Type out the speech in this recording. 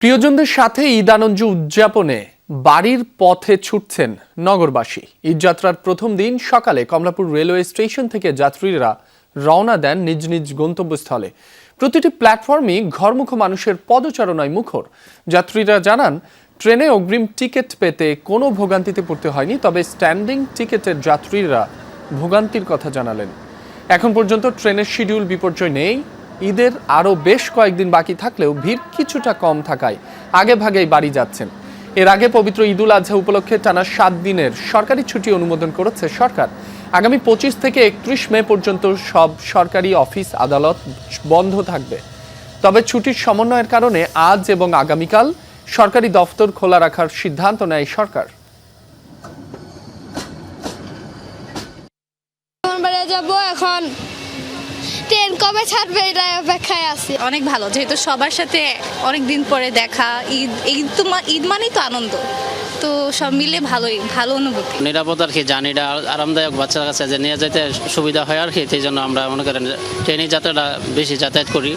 প্রিয়জনদের সাথে ঈদ আনন্দ উদযাপনে বাড়ির পথে ছুটছেন নগরবাসী। ঈদযাত্রার প্রথম দিন সকালে কমলাপুর রেলওয়ে স্টেশন থেকে যাত্রীরা রওনা দেন নিজ নিজ গন্তব্যস্থলে। প্রতিটি প্ল্যাটফর্মে ঘরমুখো মানুষের পদচারণায় মুখর। যাত্রীরা জানান, ট্রেনে অগ্রিম টিকিট পেতে কোনো ভোগান্তিতে পড়তে হয়নি, তবে স্ট্যান্ডিং টিকিটের যাত্রীরা ভোগান্তির কথা জানালেন। এখন পর্যন্ত ট্রেনের শিডিউল বিপর্যয় নেই। ঈদের আরও বেশ কয়েকদিন বাকি থাকলেও ভিড় কিছুটা কম থাকায় আগে ভাগেই বাড়ি যাচ্ছেন। এর আগে পবিত্র ঈদুল আজহা উপলক্ষে টানা 7 দিনের সরকারি ছুটি অনুমোদন করেছে সরকার। আগামী 25 থেকে 31 মে পর্যন্ত সব সরকারি অফিস আদালত বন্ধ থাকবে। তবে ছুটির সমন্বয়ের কারণে আজ এবং আগামীকাল সরকারি দফতর খোলা রাখার সিদ্ধান্ত নেয় সরকার। যাব এখন ট্রেন কবে ছাড়বে এটা অপেক্ষায় আছি। অনেক ভালো, যেহেতু সবার সাথে অনেক দিন পরে দেখা। ঈদ মানেই তো আনন্দ, তো সব মিলে ভালো অনুভূতি। নিরাপদ আর কি, জার্নিটা আরামদায়ক, বাচ্চার কাছে যে নিয়ে যেতে সুবিধা হয় আর কি। সেই জন্য আমরা মনে করেন ট্রেনে যাত্রাটা বেশি যাতায়াত করি।